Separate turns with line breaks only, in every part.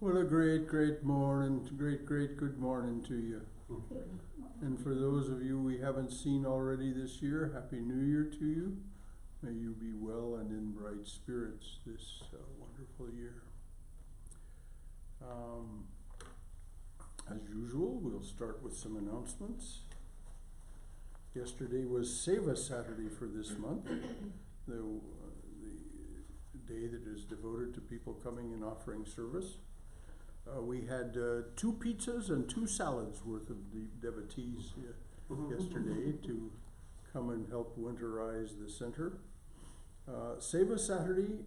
What a great morning, great good morning to you. And for those of you we haven't seen already this year, Happy New Year to you. May you be well and in bright spirits this wonderful year. As usual, we'll start with some announcements. Yesterday was Seva Saturday for this month, the day that is devoted to people coming and offering service. We had 2 pizzas and 2 salads worth of the devotees yesterday to come and help winterize the center. Seva Saturday,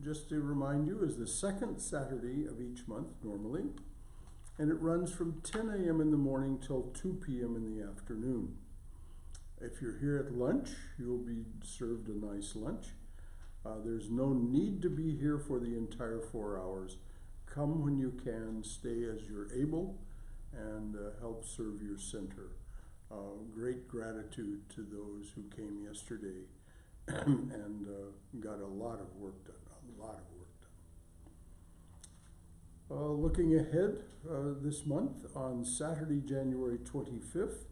just to remind you, is the second Saturday of each month normally, and it runs from 10 a.m. in the morning till 2 p.m. in the afternoon. If you're here at lunch, you'll be served a nice lunch. There's no need to be here for the entire 4 hours. Come when you can, stay as you're able, and help serve your center. Great gratitude to those who came yesterday and got a lot of work done, looking ahead this month, on Saturday, January 25th,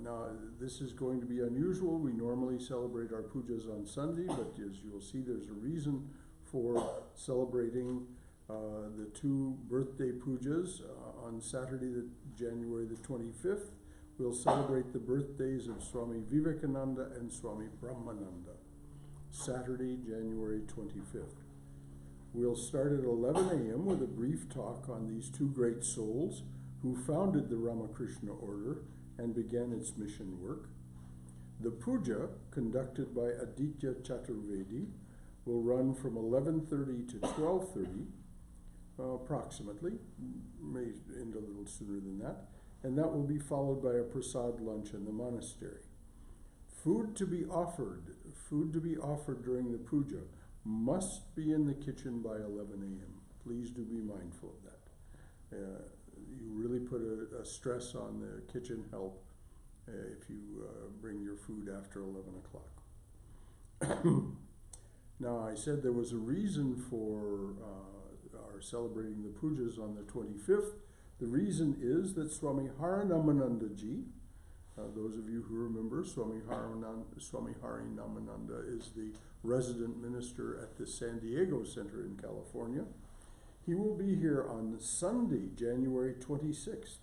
now this is going to be unusual. We normally celebrate our pujas on Sunday, but as you'll see, there's a reason for celebrating the 2 birthday pujas. On Saturday, January the 25th, we'll celebrate the birthdays of Swami Vivekananda and Swami Brahmananda. Saturday, January 25th. We'll start at 11 a.m. with a brief talk on these 2 great souls who founded the Ramakrishna order and began its mission work. The puja, conducted by Aditya Chaturvedi, will run from 11:30 to 12:30, approximately, may end a little sooner than that, and that will be followed by a prasad lunch in the monastery. Food to be offered during the puja must be in the kitchen by 11 a.m. Please do be mindful of that. You really put a stress on the kitchen help if you bring your food after 11 o'clock. Now, I said there was a reason for our celebrating the pujas on the 25th. The reason is that Swami Harinamanandaji, those of you who remember, Swami Harinamananda is the resident minister at the San Diego Center in California. He will be here on Sunday, January 26th,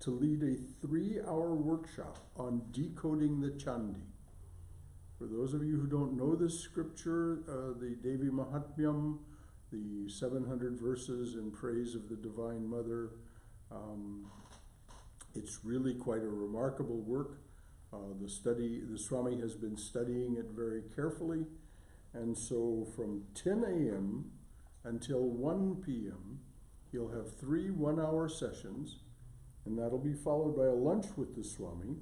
to lead a 3-hour workshop on decoding the Chandi. For those of you who don't know this scripture, the Devi Mahatmyam, the 700 verses in praise of the Divine Mother, it's really quite a remarkable work. The Swami has been studying it very carefully, and so from 10 a.m. until 1 p.m., he'll have 3 one-hour sessions, and that'll be followed by a lunch with the Swami.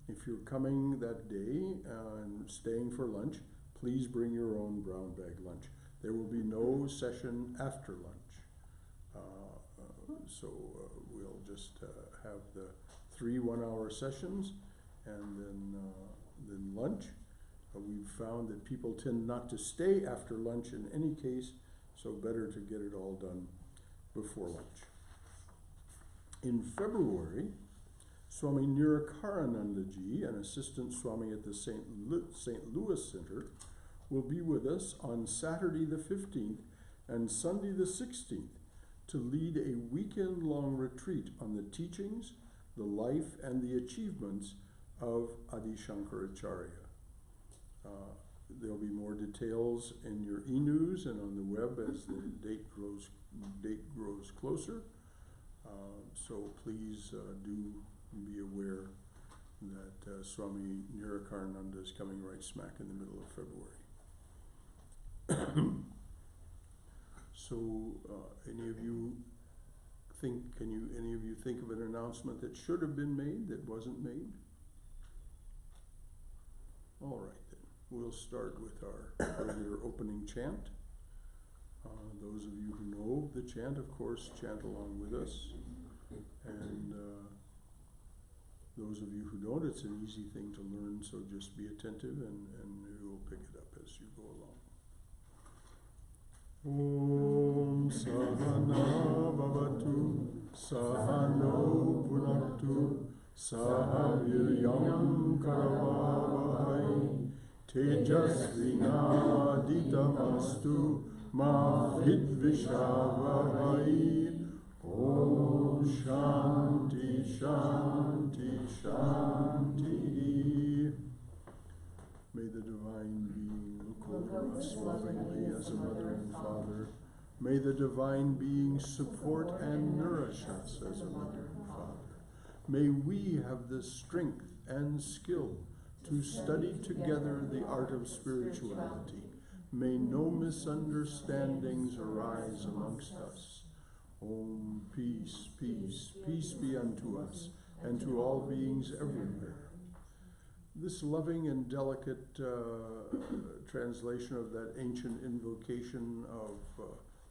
If you're coming that day and staying for lunch, please bring your own brown bag lunch. There will be no session after lunch. So we'll just have the 3 one-hour sessions and then lunch. We've found that people tend not to stay after lunch in any case, so better to get it all done before lunch. In February, Swami Nirakaranandaji, an assistant Swami at the St. Louis Center, will be with us on Saturday the 15th and Sunday the 16th to lead a weekend-long retreat on the teachings, the life, and the achievements of Adi Shankaracharya. There'll be more details in your e-news and on the web as the date grows closer. So please do be aware that Swami Nirakarananda is coming right smack in the middle of February. So any of you think of an announcement that should have been made that wasn't made? All right then, we'll start with our regular opening chant. Those of you who know the chant, of course, chant along with us. And those of you who don't, it's an easy thing to learn, so just be attentive and you'll pick it up as you go along. Om Sahana Sahano Punaktu Sahaviryam Karavavahai Tejasvinaditamastu Ma Vidvishavahai. Om Shanti Shanti Shanti. May the Divine Being look over us lovingly as a mother and father. May the Divine Being support and nourish us as a mother and father. May we have the strength and skill to study together the art of spirituality. May no misunderstandings arise amongst us. Om, peace, peace, peace be unto us and to all beings everywhere. This loving and delicate translation of that ancient invocation of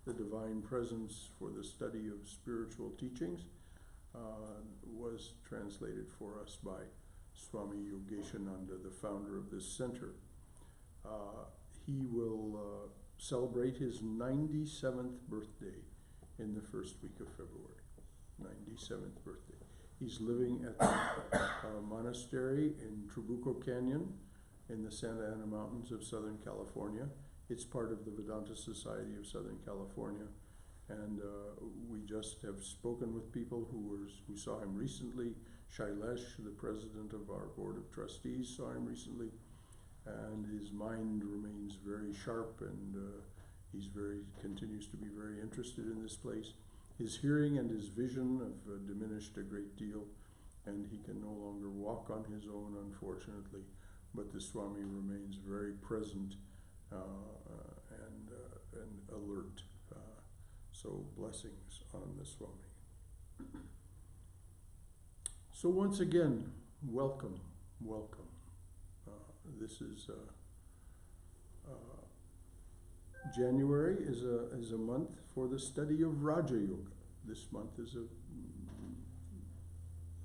the Divine Presence for the study of spiritual teachings was translated for us by Swami Yogeshananda, the founder of this center. He will celebrate his 97th birthday in the first week of February. 97th birthday. He's living at the monastery in Trabuco Canyon in the Santa Ana Mountains of Southern California. It's part of the Vedanta Society of Southern California, and we just have spoken with people who saw him recently. Shailesh, the president of our board of trustees, saw him recently, and his mind remains very sharp, and he's continues to be very interested in this place. His hearing and his vision have diminished a great deal, and he can no longer walk on his own, unfortunately, but the Swami remains very present and alert. So blessings on the Swami. So once again, welcome, welcome. This is January is a month for the study of Raja Yoga. This month is a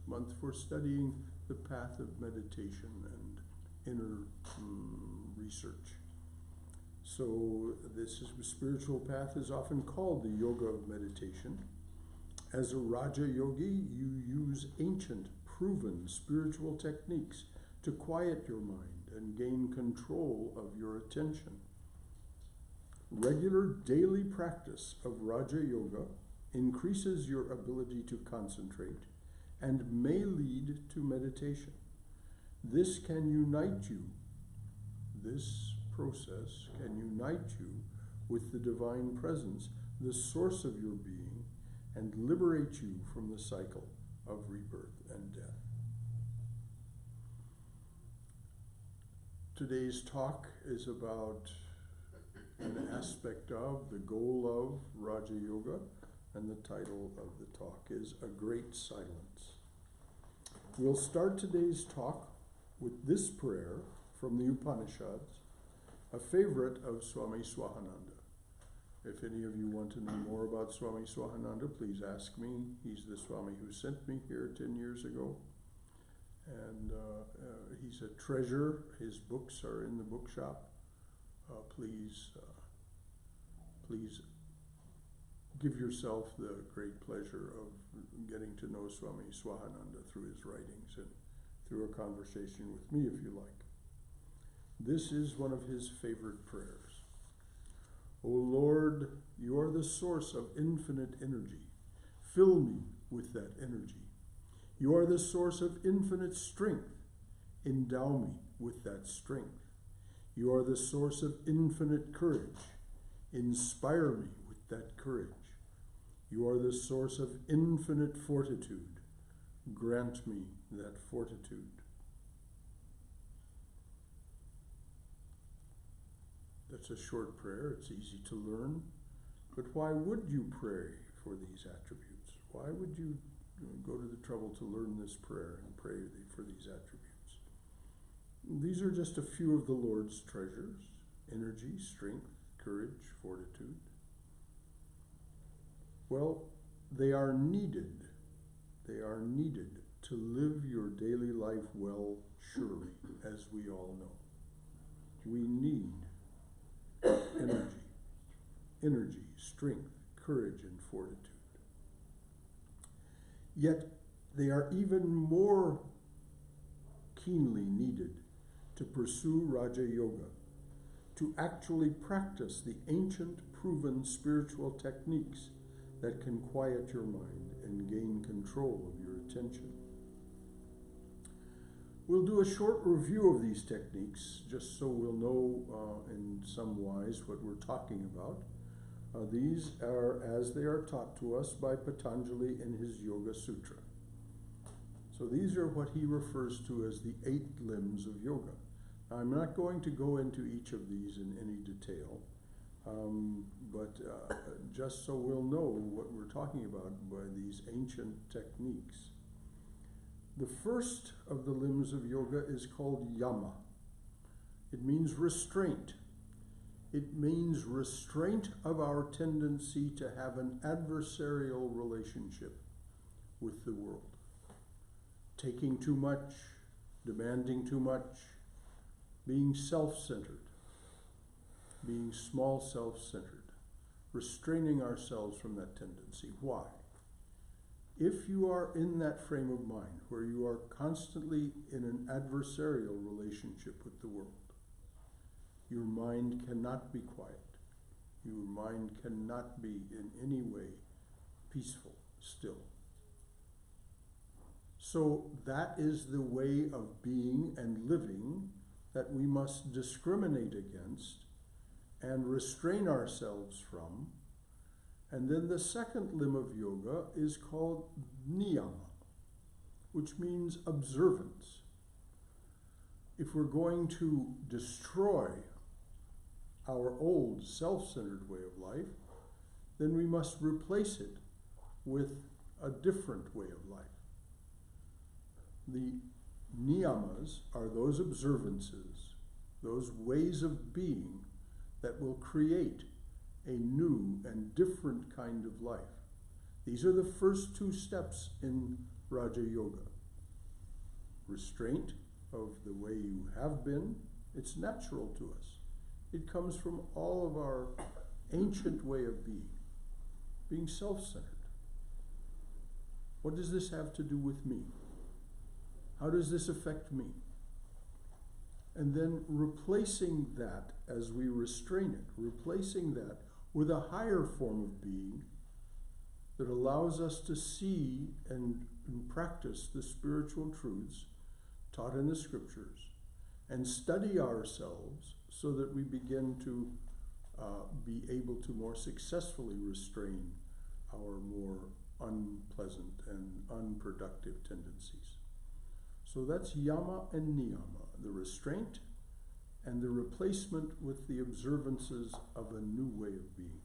month for studying the path of meditation and inner research. So this spiritual path is often called the yoga of meditation. As a Raja Yogi, you use ancient, proven spiritual techniques to quiet your mind and gain control of your attention. Regular daily practice of Raja Yoga increases your ability to concentrate and may lead to meditation. This process can unite you with the Divine Presence, the source of your being, and liberate you from the cycle of rebirth and death. Today's talk is about an aspect of, the goal of Raja Yoga, and the title of the talk is A Great Silence. We'll start today's talk with this prayer from the Upanishads, a favorite of Swami Swahananda. If any of you want to know more about Swami Swahananda, please ask me. He's the Swami who sent me here 10 years ago. And he's a treasure. His books are in the bookshop. Please give yourself the great pleasure of getting to know Swami Swahananda through his writings and through a conversation with me, if you like. This is one of his favorite prayers. O Lord, you are the source of infinite energy. Fill me with that energy. You are the source of infinite strength. Endow me with that strength. You are the source of infinite courage. Inspire me with that courage. You are the source of infinite fortitude. Grant me that fortitude. That's a short prayer. It's easy to learn. But why would you pray for these attributes? Why would you go to the trouble to learn this prayer and pray for these attributes? These are just a few of the Lord's treasures: energy, strength, courage, fortitude. Well, they are needed. They are needed to live your daily life well, surely, as we all know. We need energy, strength, courage, and fortitude. Yet they are even more keenly needed to pursue Raja Yoga, to actually practice the ancient proven spiritual techniques that can quiet your mind and gain control of your attention. We'll do a short review of these techniques just so we'll know in some wise what we're talking about. These are as they are taught to us by Patanjali in his Yoga Sutra. So these are what he refers to as the 8 limbs of yoga. Now, I'm not going to go into each of these in any detail, but just so we'll know what we're talking about by these ancient techniques. The first of the limbs of yoga is called yama. It means restraint. It means restraint of our tendency to have an adversarial relationship with the world. Taking too much, demanding too much, being self-centered, being small self-centered, restraining ourselves from that tendency. Why? If you are in that frame of mind where you are constantly in an adversarial relationship with the world, your mind cannot be quiet. Your mind cannot be in any way peaceful, still. So that is the way of being and living that we must discriminate against and restrain ourselves from. And then the second limb of yoga is called niyama, which means observance. If we're going to destroy our old self-centered way of life, then we must replace it with a different way of life. The niyamas are those observances, those ways of being that will create a new and different kind of life. These are the first 2 steps in Raja Yoga. Restraint of the way you have been, it's natural to us. It comes from all of our ancient way of being self-centered. What does this have to do with me? How does this affect me? And then replacing that as we restrain it, replacing that with a higher form of being that allows us to see and practice the spiritual truths taught in the scriptures and study ourselves so that we begin to be able to more successfully restrain our more unpleasant and unproductive tendencies. So that's yama and niyama, the restraint and the replacement with the observances of a new way of being.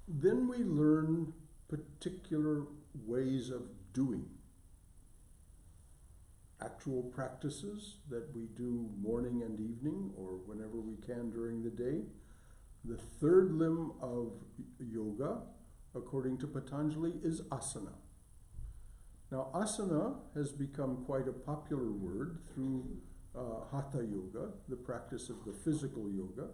Then we learn particular ways of doing. Actual practices that we do morning and evening or whenever we can during the day. The third limb of yoga, according to Patanjali, is asana. Now, asana has become quite a popular word through hatha yoga, the practice of the physical yoga.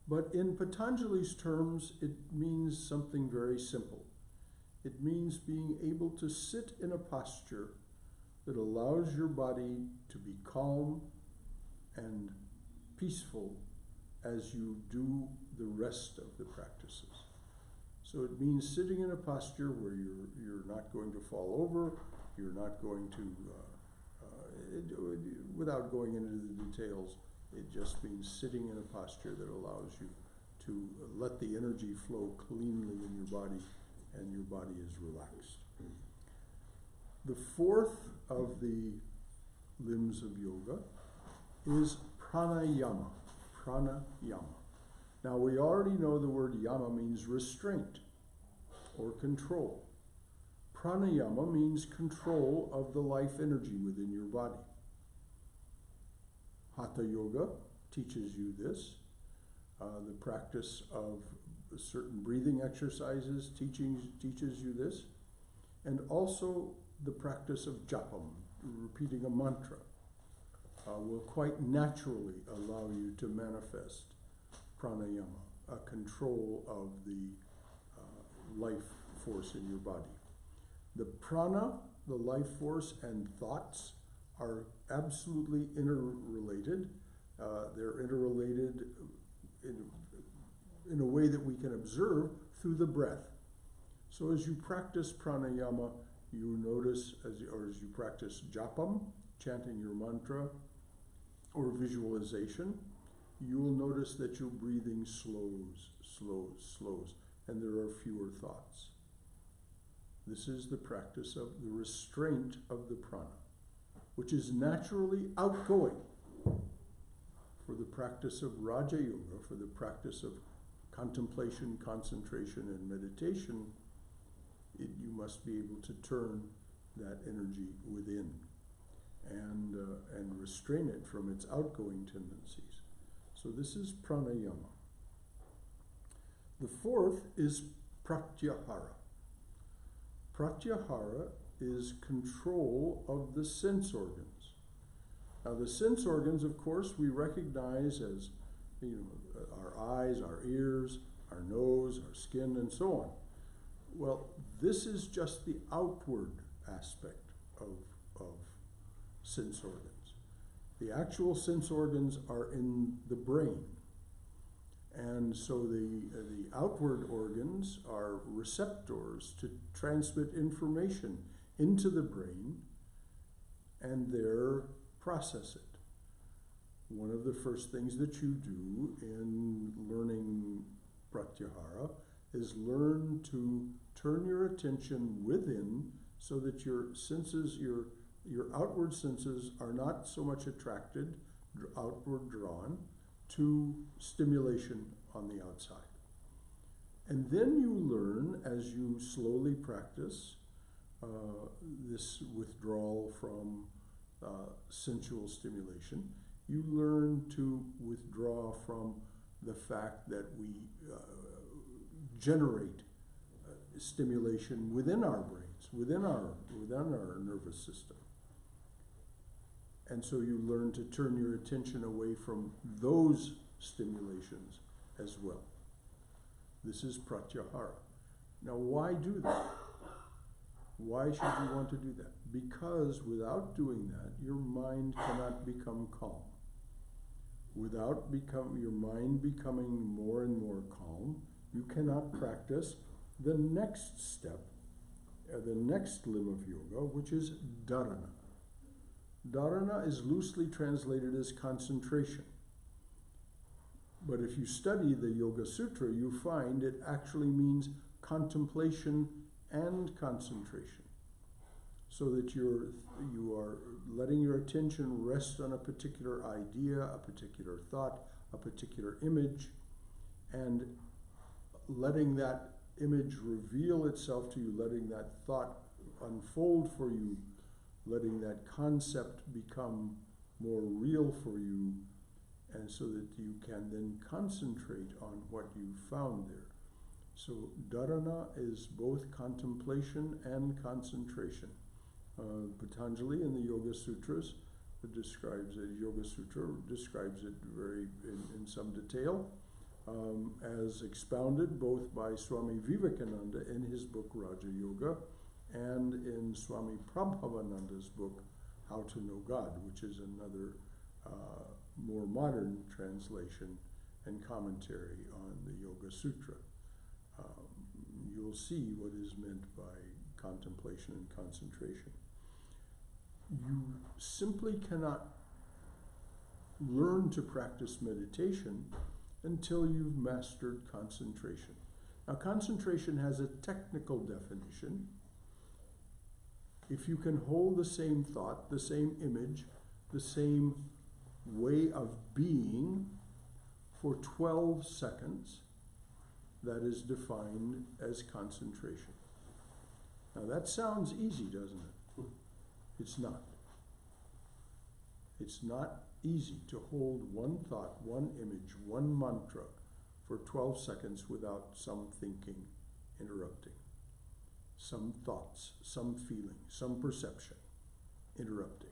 But in Patanjali's terms, it means something very simple. It means being able to sit in a posture that allows your body to be calm and peaceful as you do the rest of the practices. So it means sitting in a posture where you're not going to fall over, you're not going to, without going into the details, it just means sitting in a posture that allows you to let the energy flow cleanly in your body and your body is relaxed. The fourth of the limbs of yoga is pranayama. Pranayama. Now we already know the word yama means restraint or control. Pranayama means control of the life energy within your body. Hatha yoga teaches you this. The practice of certain breathing exercises teaches you this. And also the practice of japam, repeating a mantra, will quite naturally allow you to manifest pranayama, a control of the life force in your body. The prana, the life force, and thoughts are absolutely interrelated. They're interrelated in a way that we can observe through the breath. So as you practice pranayama, you notice, as you practice japam, chanting your mantra, or visualization, you will notice that your breathing slows, and there are fewer thoughts. This is the practice of the restraint of the prana, which is naturally outgoing. For the practice of Raja Yoga, for the practice of contemplation, concentration, and meditation, you must be able to turn that energy within and restrain it from its outgoing tendencies. So this is pranayama. The fourth is pratyahara. Pratyahara is control of the sense organs. Now the sense organs, of course, we recognize as our eyes, our ears, our nose, our skin, and so on. Well, this is just the outward aspect of sense organs. The actual sense organs are in the brain. And so the outward organs are receptors to transmit information into the brain and there process it. One of the first things that you do in learning pratyahara is learn to turn your attention within so that your senses, your outward senses are not so much attracted, outward drawn, to stimulation on the outside. And then you learn, as you slowly practice this withdrawal from sensual stimulation, you learn to withdraw from the fact that we generate stimulation within our brains, within our nervous system. And so you learn to turn your attention away from those stimulations as well. This is pratyahara. Now, why do that? Why should you want to do that? Because without doing that, your mind cannot become calm. Without your mind becoming more and more calm, you cannot practice the next step, the next limb of yoga, which is dharana. Dharana is loosely translated as concentration. But if you study the Yoga Sutra, you find it actually means contemplation and concentration. So that you are letting your attention rest on a particular idea, a particular thought, a particular image, and letting that image reveal itself to you, letting that thought unfold for you, letting that concept become more real for you, and so that you can then concentrate on what you found there. So dharana is both contemplation and concentration. Patanjali in the Yoga Sutras describes it, Yoga Sutra describes it very in some detail, as expounded both by Swami Vivekananda in his book Raja Yoga and in Swami Prabhavananda's book How to Know God, which is another more modern translation and commentary on the Yoga Sutra. You'll see what is meant by contemplation and concentration. You simply cannot learn to practice meditation until you've mastered concentration. Now, concentration has a technical definition. If you can hold the same thought, the same image, the same way of being for 12 seconds, that is defined as concentration. Now that sounds easy, doesn't it? It's not. It's not easy to hold one thought, one image, one mantra for 12 seconds without some thinking interrupting, some thoughts, some feeling, some perception interrupting.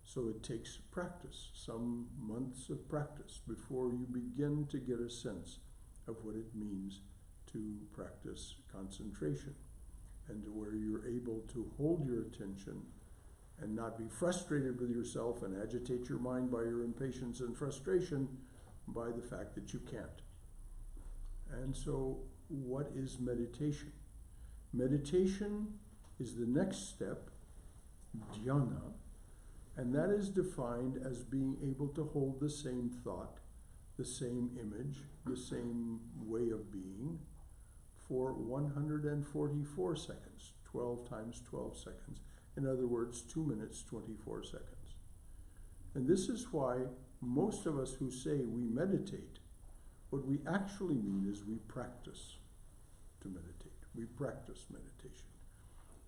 So it takes practice, some months of practice, before you begin to get a sense of what it means to practice concentration. and to where you're able to hold your attention and not be frustrated with yourself and agitate your mind by your impatience and frustration by the fact that you can't. And so, what is meditation? Meditation is the next step, dhyana, and that is defined as being able to hold the same thought, the same image, the same way of being for 144 seconds, 12 times 12 seconds. In other words, 2 minutes, 24 seconds. And this is why most of us who say we meditate, what we actually mean is we practice to meditate. We practice meditation.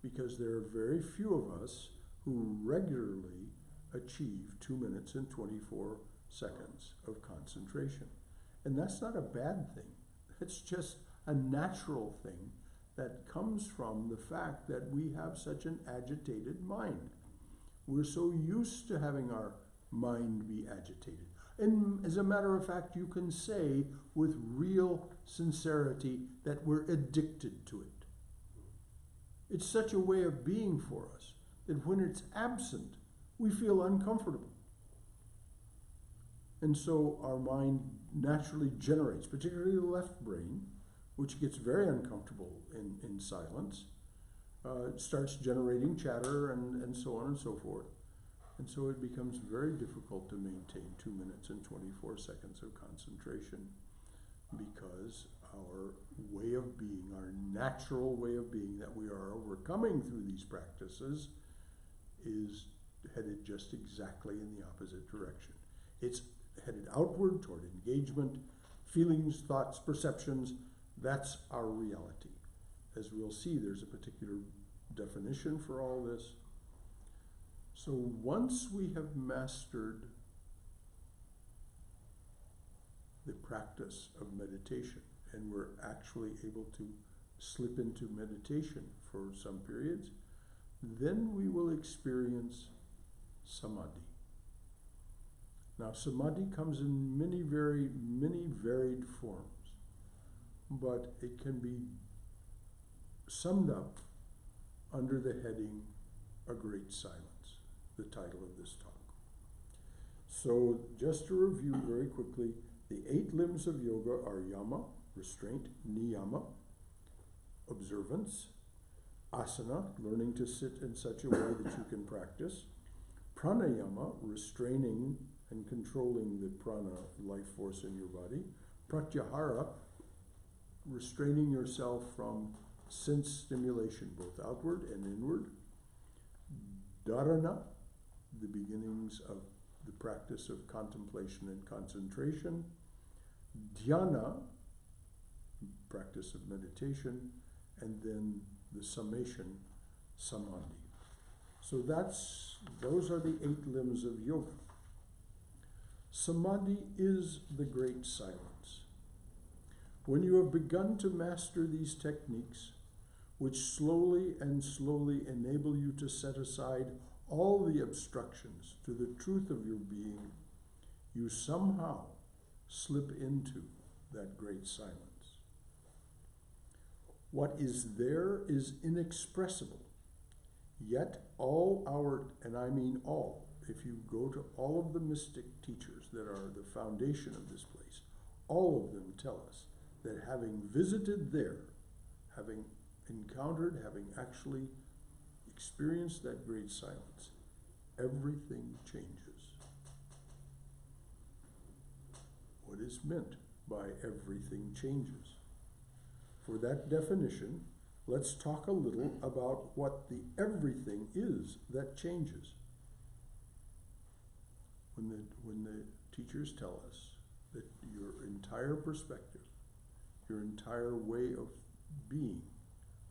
Because there are very few of us who regularly achieve 2 minutes and 24 seconds of concentration. And that's not a bad thing. It's just a natural thing that comes from the fact that we have such an agitated mind. We're so used to having our mind be agitated. And as a matter of fact, you can say with real sincerity that we're addicted to it. It's such a way of being for us that when it's absent, we feel uncomfortable. And so our mind naturally generates, particularly the left brain, which gets very uncomfortable in silence, starts generating chatter and so on and so forth. And so it becomes very difficult to maintain 2 minutes and 24 seconds of concentration because our way of being, our natural way of being that we are overcoming through these practices is headed just exactly in the opposite direction. It's headed outward toward engagement, feelings, thoughts, perceptions. That's our reality. As we'll see, there's a particular definition for all this. So once we have mastered the practice of meditation, and we're actually able to slip into meditation for some periods, then we will experience samadhi. Now, samadhi comes in many varied forms, but it can be summed up under the heading, A Great Silence, the title of this talk. So, just to review very quickly, the 8 limbs of yoga are yama, restraint, niyama, observance, asana, learning to sit in such a way that you can practice, pranayama, restraining and controlling the prana, life force in your body, pratyahara, restraining yourself from sense stimulation, both outward and inward, dharana, the beginnings of the practice of contemplation and concentration, dhyana, practice of meditation, and then the summation, samadhi. So those are the 8 limbs of yoga. Samadhi is the great silence. When you have begun to master these techniques, which slowly enable you to set aside all the obstructions to the truth of your being, you somehow slip into that great silence. What is there is inexpressible, yet all our, and I mean all, if you go to all of the mystic teachers that are the foundation of this place, all of them tell us that having visited there, having encountered, having actually experienced that great silence, everything changes. What is meant by everything changes? For that definition, let's talk a little about what the everything is that changes. When the teachers tell us that your entire perspective, your entire way of being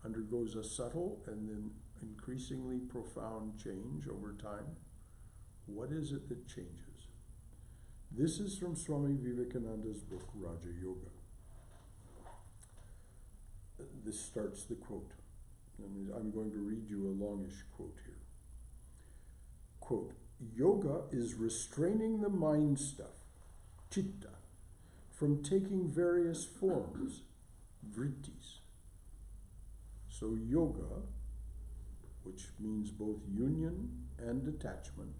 undergoes a subtle and then increasingly profound change over time, what is it that changes? This is from Swami Vivekananda's book, Raja Yoga. This starts the quote. I'm going to read you a longish quote here. Quote, yoga is restraining the mind stuff, chitta, from taking various forms, vrittis. So yoga, which means both union and detachment,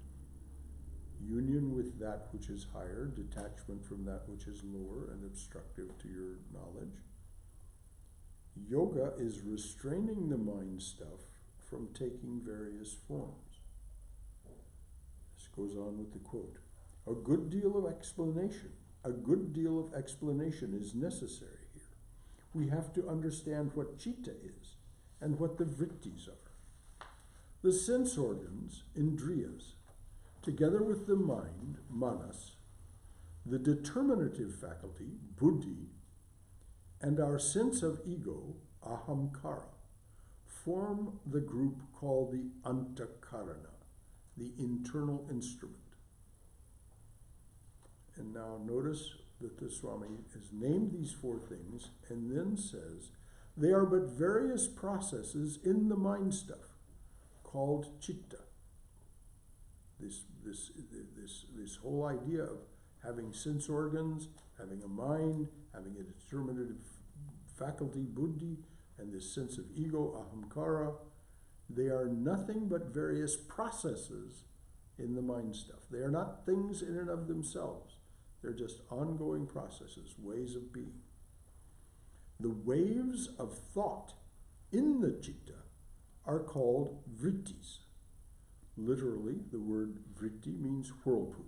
union with that which is higher, detachment from that which is lower and obstructive to your knowledge. Yoga is restraining the mind stuff from taking various forms. This goes on with the quote. A good deal of explanation is necessary here. We have to understand what citta is and what the vrittis are. The sense organs, indriyas, together with the mind, manas, the determinative faculty, buddhi, and our sense of ego, ahamkara, form the group called the antakarana, the internal instrument. And now notice that the Swami has named these four things and then says they are but various processes in the mind stuff called citta. This whole idea of having sense organs, having a mind, having a determinative faculty, buddhi, and this sense of ego, ahamkara, they are nothing but various processes in the mind stuff. They are not things in and of themselves. They're just ongoing processes, ways of being. The waves of thought in the citta are called vrittis. Literally, the word vritti means whirlpool.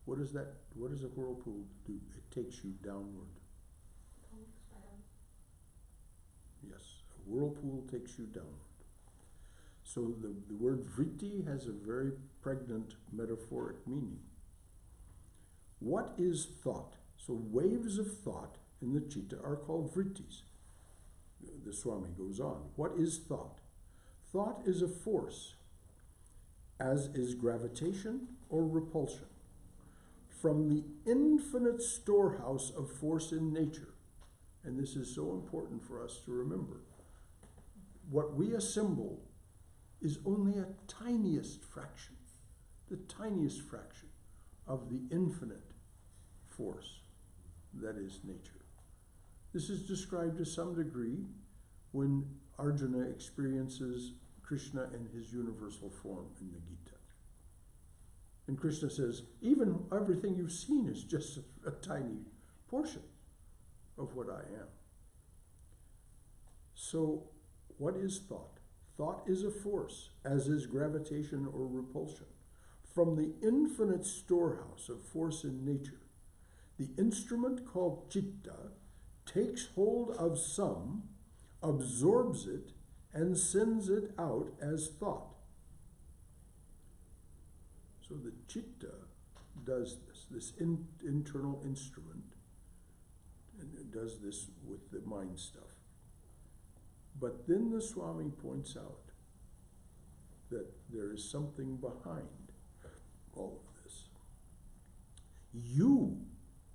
What does a whirlpool do? It takes you downward. Yes, a whirlpool takes you downward. So the word vritti has a very pregnant metaphoric meaning. What is thought? So waves of thought in the citta are called vrittis. The Swami goes on. What is thought? Thought is a force, as is gravitation or repulsion, from the infinite storehouse of force in nature. And this is so important for us to remember. What we assemble is only a tiniest fraction, the tiniest fraction of the infinite force that is nature. This is described to some degree when Arjuna experiences Krishna in his universal form in the Gita. And Krishna says, even everything you've seen is just a tiny portion of what I am. So, what is thought? Thought is a force, as is gravitation or repulsion, from the infinite storehouse of force in nature. The instrument called citta takes hold of some, absorbs it, and sends it out as thought. So the citta does this internal instrument, and it does this with the mind stuff. But then the Swami points out that there is something behind all of this. You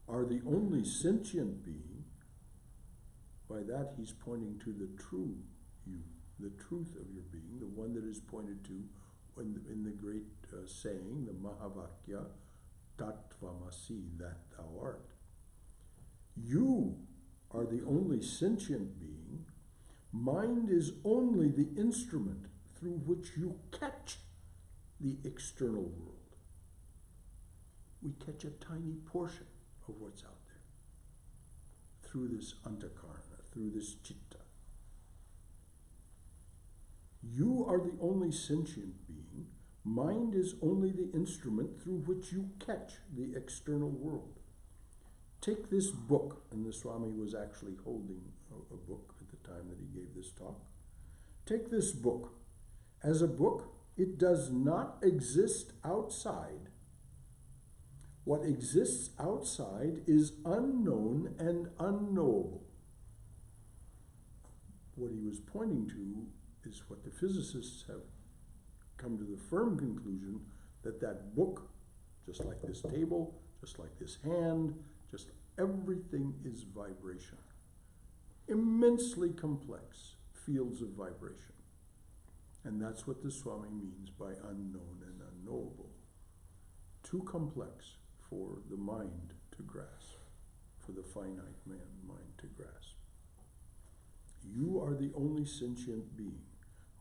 are the only sentient being. By that he's pointing to the true you, the truth of your being, the one that is pointed to in the great saying, the Mahavakya, Tattvamasi, that thou art. You are the only sentient being. Mind is only the instrument through which you catch the external world. We catch a tiny portion of what's out there through this antakarana, through this citta. You are the only sentient being. Mind is only the instrument through which you catch the external world. Take this book, and the Swami was actually holding a book at the time that he gave this talk. Take this book. As a book, it does not exist outside. What exists outside is unknown and unknowable. What he was pointing to is what the physicists have come to the firm conclusion, that that book, just like this table, just like this hand, just everything is vibration. Immensely complex fields of vibration. And that's what the Swami means by unknown and unknowable. Too complex for the mind to grasp, for the finite mind to grasp. You are the only sentient being.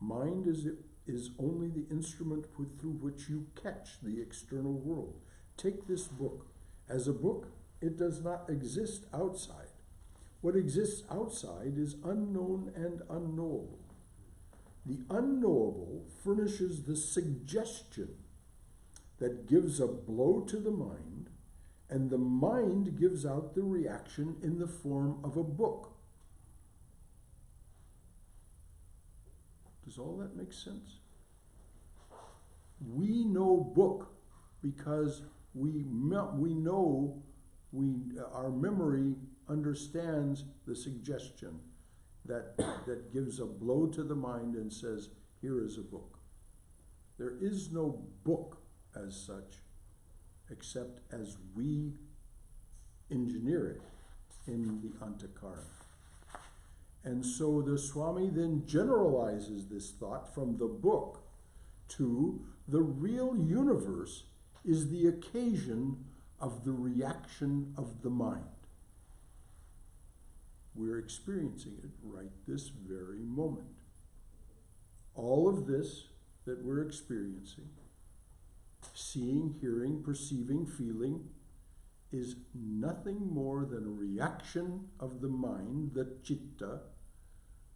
Mind is only the instrument through which you catch the external world. Take this book. As a book, it does not exist outside. What exists outside is unknown and unknowable. The unknowable furnishes the suggestion that gives a blow to the mind, and the mind gives out the reaction in the form of a book. Does all that make sense? We know book because our memory understands the suggestion that gives a blow to the mind and says, here is a book. There is no book as such, except as we engineer it in the Antakarana. And so the Swami then generalizes this thought from the book to the real universe is the occasion of the reaction of the mind. We're experiencing it right this very moment. All of this that we're experiencing, seeing, hearing, perceiving, feeling, is nothing more than a reaction of the mind, the citta,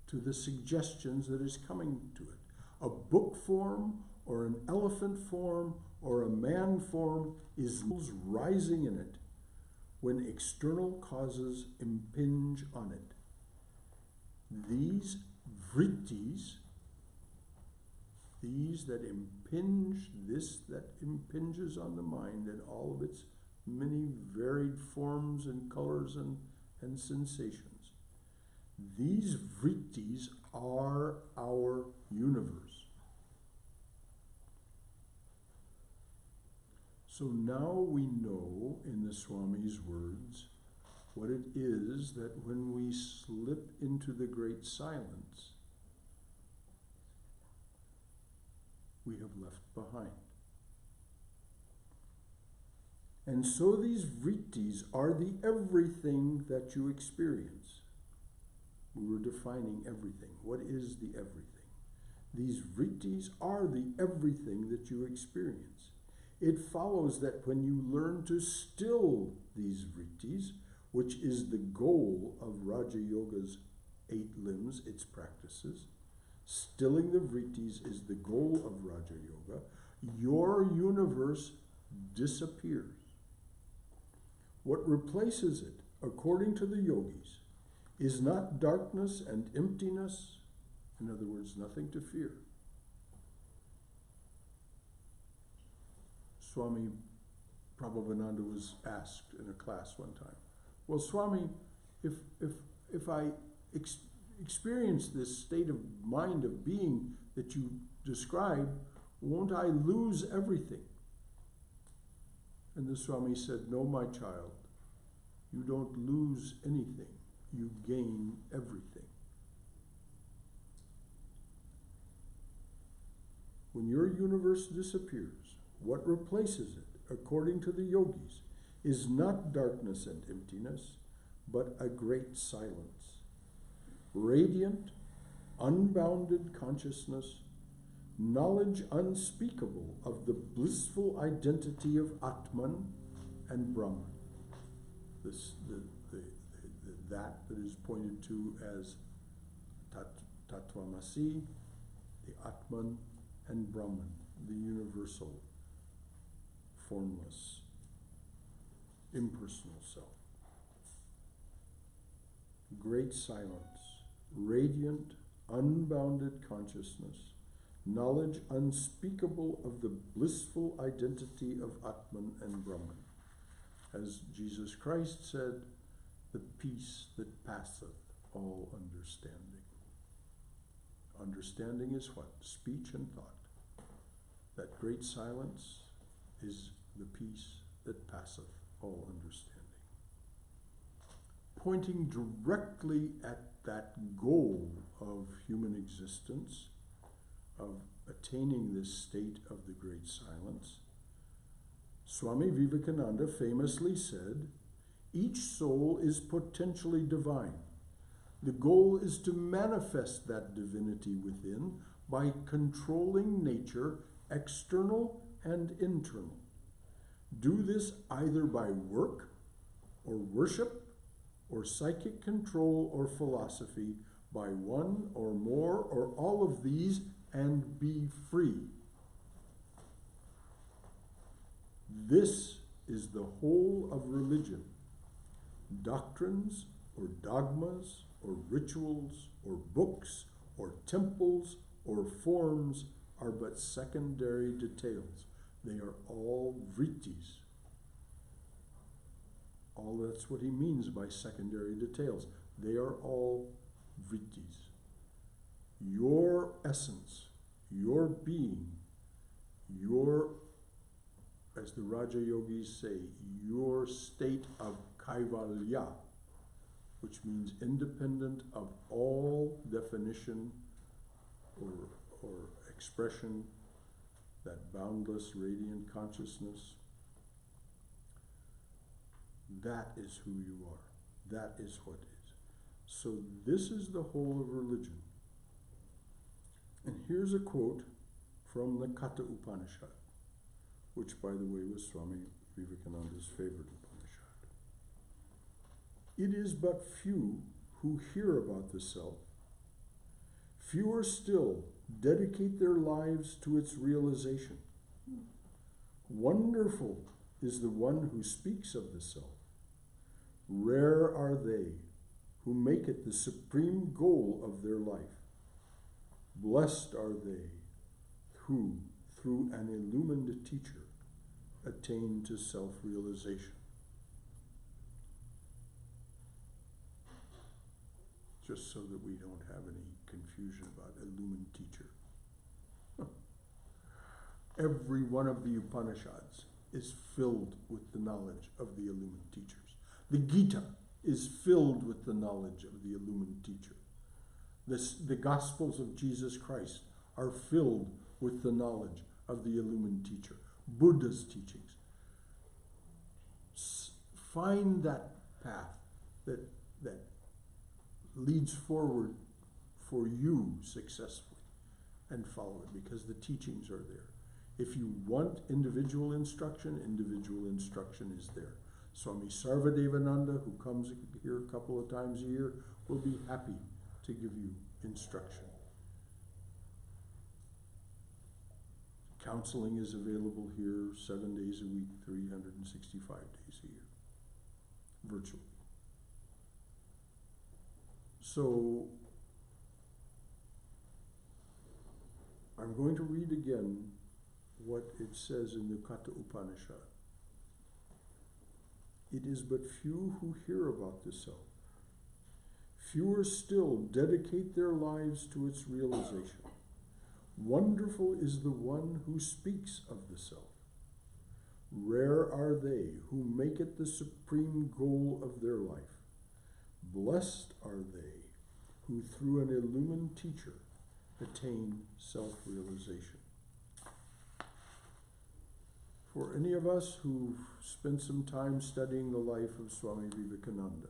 to the suggestions that is coming to it. A book form or an elephant form or a man form is rising in it when external causes impinge on it. These vrittis, these that impinge, this that impinges on the mind and all of its many varied forms and colors and sensations. These vrittis are our universe. So now we know, in the Swami's words, what it is that when we slip into the great silence, we have left behind. And so these vrittis are the everything that you experience. We were defining everything. What is the everything? These vrittis are the everything that you experience. It follows that when you learn to still these vrittis, which is the goal of Raja Yoga's 8 limbs, its practices, stilling the vrittis is the goal of Raja Yoga, your universe disappears. What replaces it, according to the yogis, is not darkness and emptiness, in other words, nothing to fear. Swami Prabhavananda was asked in a class one time, well, Swami, if I experience this state of mind of being that you describe, won't I lose everything? And the Swami said, no, my child, you don't lose anything, you gain everything. When your universe disappears, what replaces it, according to the yogis, is not darkness and emptiness, but a great silence. Radiant, unbounded consciousness, knowledge unspeakable of the blissful identity of Atman and Brahman. That is pointed to as Tatvamasi, the Atman and Brahman, the universal, formless, impersonal self. Great silence, radiant, unbounded consciousness, knowledge unspeakable of the blissful identity of Atman and Brahman. As Jesus Christ said, the peace that passeth all understanding. Understanding is what? Speech and thought. That great silence is the peace that passeth all understanding. Pointing directly at that goal of human existence, of attaining this state of the great silence, Swami Vivekananda famously said, each soul is potentially divine, The goal is to manifest that divinity within by controlling nature, external and internal. Do this either by work or worship or psychic control or philosophy, by one or more or all of these, and be free. This is the whole of religion. Doctrines or dogmas or rituals or books or temples or forms are but secondary details. They are all vrittis. All that's what he means by secondary details. They are all vrittis. Your essence, your being, your, as the Raja Yogis say, your state of kaivalya, which means independent of all definition or expression, that boundless, radiant consciousness. That is who you are. That is what is. So this is the whole of religion. And here's a quote from the Katha Upanishad, which, by the way, was Swami Vivekananda's favorite Upanishad. It is but few who hear about the self. Fewer still dedicate their lives to its realization. Wonderful is the one who speaks of the self. Rare are they who make it the supreme goal of their life. Blessed are they who, through an illumined teacher, attain to self-realization. Just so that we don't have any confusion about illumined teacher. Every one of the Upanishads is filled with the knowledge of the illumined teachers. The Gita is filled with the knowledge of the illumined teacher. The Gospels of Jesus Christ are filled with the knowledge of the illumined teacher. Buddha's teachings. Find that path that leads forward for you successfully and follow it, because the teachings are there. If you want individual instruction is there. Swami Sarvadevananda, who comes here a couple of times a year, will be happy to give you instruction. Counseling is available here 7 days a week, 365 days a year, virtually. So, I'm going to read again what it says in the Katha Upanishad. It is but few who hear about the self. Fewer still dedicate their lives to its realization. Wonderful is the one who speaks of the self. Rare are they who make it the supreme goal of their life. Blessed are they who, through an illumined teacher, attain self-realization. For any of us who've spent some time studying the life of Swami Vivekananda,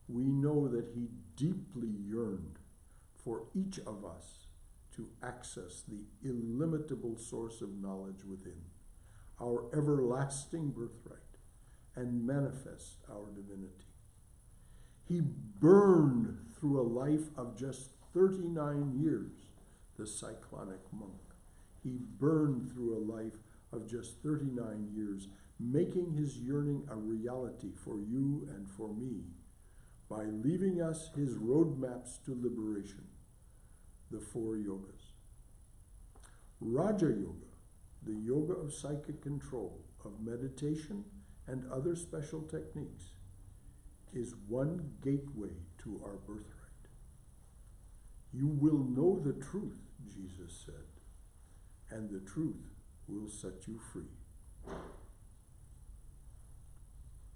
we know that he deeply yearned for each of us to access the illimitable source of knowledge within, our everlasting birthright, and manifest our divinity. He burned through a life of just 39 years, the cyclonic monk. He burned through a life of just 39 years, making his yearning a reality for you and for me by leaving us his roadmaps to liberation, the 4 yogas. Raja Yoga, the yoga of psychic control, of meditation, and other special techniques, is one gateway to our birthright. You will know the truth, Jesus said, and the truth will set you free.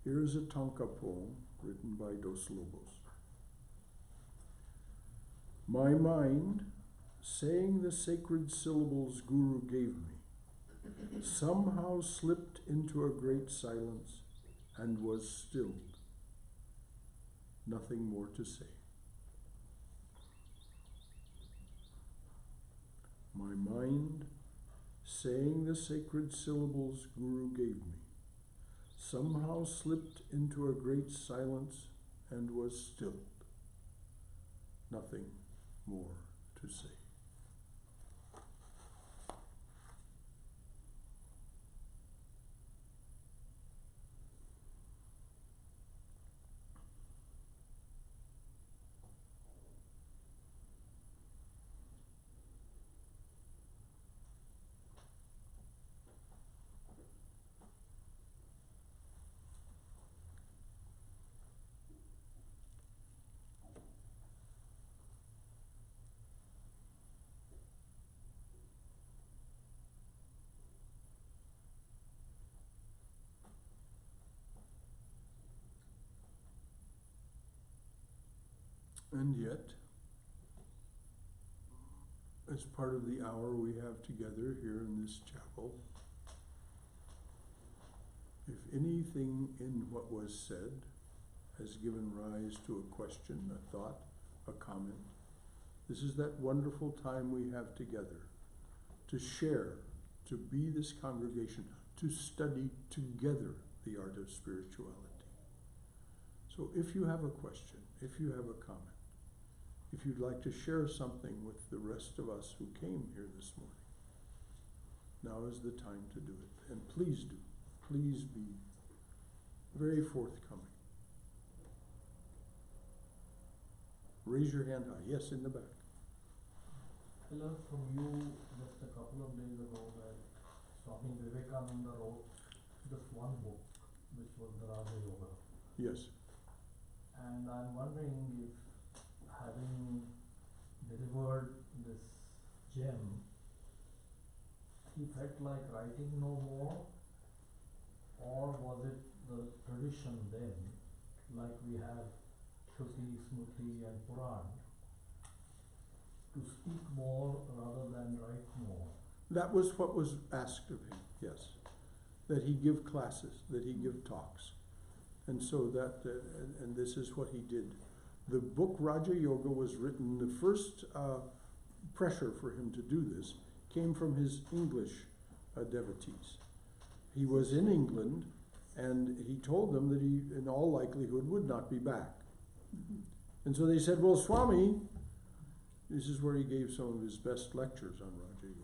Here is a tanka poem written by Dos Lobos. My mind, saying the sacred syllables Guru gave me, somehow slipped into a great silence and was stilled. Nothing more to say. my mind, saying the sacred syllables Guru gave me, somehow slipped into a great silence and was stilled. Nothing more to say. And yet, as part of the hour we have together here in this chapel, if anything in what was said has given rise to a question, a thought, a comment, this is that wonderful time we have together to share, to be this congregation, to study together the art of spirituality. So if you have a question, if you have a comment, if you'd like to share something with the rest of us who came here this morning, now is the time to do it. And please do. Please be very forthcoming. Raise your hand high. Yes, in the back.
I learned from you just a couple of days ago that Swami Vivekananda wrote this one book, which was the Raja Yoga.
Yes.
And I'm wondering if, having delivered this gem, he felt like writing no more, or was it the tradition then, like we have Shruti, Smriti and Puran, to speak more rather than write more?
That was what was asked of him, yes. That he give classes, that he give talks. And so that, and this is what he did. The book Raja Yoga was written, the first pressure for him to do this came from his English devotees. He was in England and he told them that he, in all likelihood, would not be back. And so they said, well, Swami, this is where he gave some of his best lectures on Raja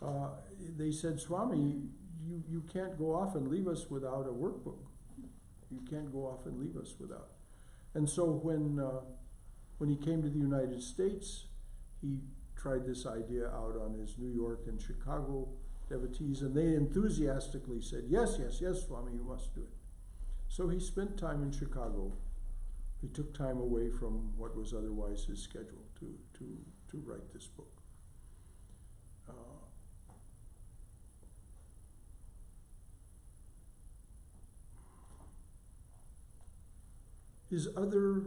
Yoga. They said, Swami, you can't go off and leave us without a workbook. You can't go off and leave us without. And so when he came to the United States, he tried this idea out on his New York and Chicago devotees, and they enthusiastically said, yes, yes, yes, Swami, you must do it. So he spent time in Chicago. He took time away from what was otherwise his schedule to write this book. His other